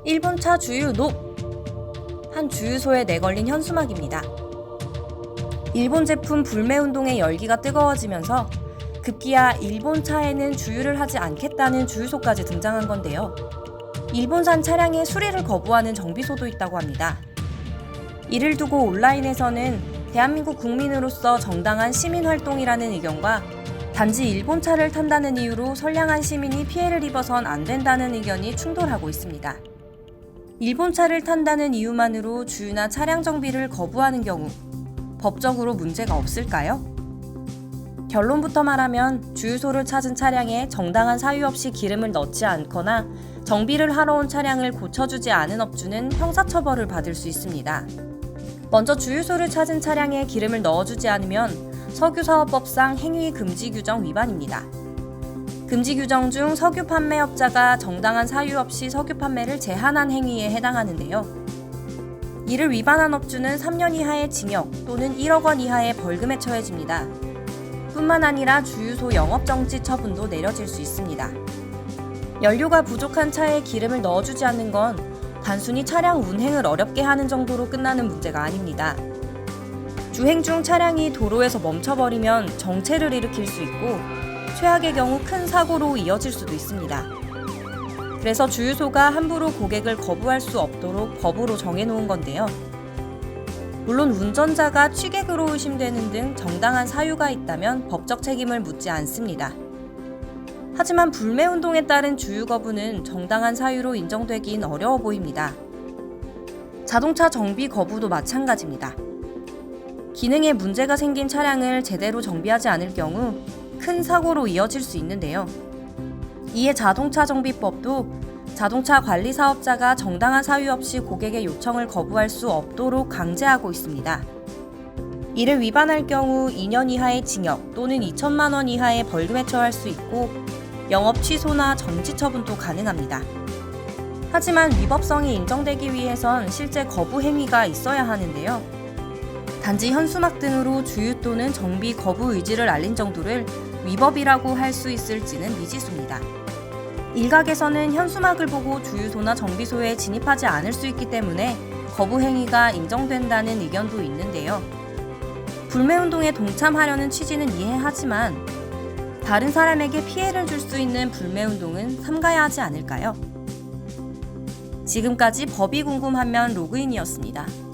일본차 주유 높! 한 주유소에 내걸린 현수막입니다. 일본 제품 불매운동의 열기가 뜨거워지면서 급기야 일본차에는 주유를 하지 않겠다는 주유소까지 등장한 건데요. 일본산 차량의 수리를 거부하는 정비소도 있다고 합니다. 이를 두고 온라인에서는 대한민국 국민으로서 정당한 시민활동이라는 의견과 단지 일본차를 탄다는 이유로 선량한 시민이 피해를 입어선 안 된다는 의견이 충돌하고 있습니다. 일본차를 탄다는 이유만으로 주유나 차량 정비를 거부하는 경우 법적으로 문제가 없을까요? 결론부터 말하면 주유소를 찾은 차량에 정당한 사유 없이 기름을 넣지 않거나 정비를 하러 온 차량을 고쳐주지 않은 업주는 형사처벌을 받을 수 있습니다. 먼저 주유소를 찾은 차량에 기름을 넣어주지 않으면 석유사업법상 행위 금지 규정 위반입니다. 금지 규정 중 석유 판매업자가 정당한 사유 없이 석유 판매를 제한한 행위에 해당하는데요. 이를 위반한 업주는 3년 이하의 징역 또는 1억 원 이하의 벌금에 처해집니다. 뿐만 아니라 주유소 영업정지 처분도 내려질 수 있습니다. 연료가 부족한 차에 기름을 넣어주지 않는 건 단순히 차량 운행을 어렵게 하는 정도로 끝나는 문제가 아닙니다. 주행 중 차량이 도로에서 멈춰버리면 정체를 일으킬 수 있고 최악의 경우 큰 사고로 이어질 수도 있습니다. 그래서 주유소가 함부로 고객을 거부할 수 없도록 법으로 정해놓은 건데요. 물론 운전자가 취객으로 의심되는 등 정당한 사유가 있다면 법적 책임을 묻지 않습니다. 하지만 불매운동에 따른 주유 거부는 정당한 사유로 인정되긴 어려워 보입니다. 자동차 정비 거부도 마찬가지입니다. 기능에 문제가 생긴 차량을 제대로 정비하지 않을 경우 큰 사고로 이어질 수 있는데요. 이에 자동차 정비법도 자동차 관리 사업자가 정당한 사유 없이 고객의 요청을 거부할 수 없도록 강제하고 있습니다. 이를 위반할 경우 2년 이하의 징역 또는 2천만 원 이하의 벌금에 처할 수 있고 영업 취소나 정지 처분도 가능합니다. 하지만 위법성이 인정되기 위해선 실제 거부 행위가 있어야 하는데요. 단지 현수막 등으로 주유 또는 정비 거부 의지를 알린 정도를 위법이라고 할 수 있을지는 미지수입니다. 일각에서는 현수막을 보고 주유소나 정비소에 진입하지 않을 수 있기 때문에 거부 행위가 인정된다는 의견도 있는데요. 불매운동에 동참하려는 취지는 이해하지만 다른 사람에게 피해를 줄 수 있는 불매운동은 삼가야 하지 않을까요? 지금까지 법이 궁금하면 로그인이었습니다.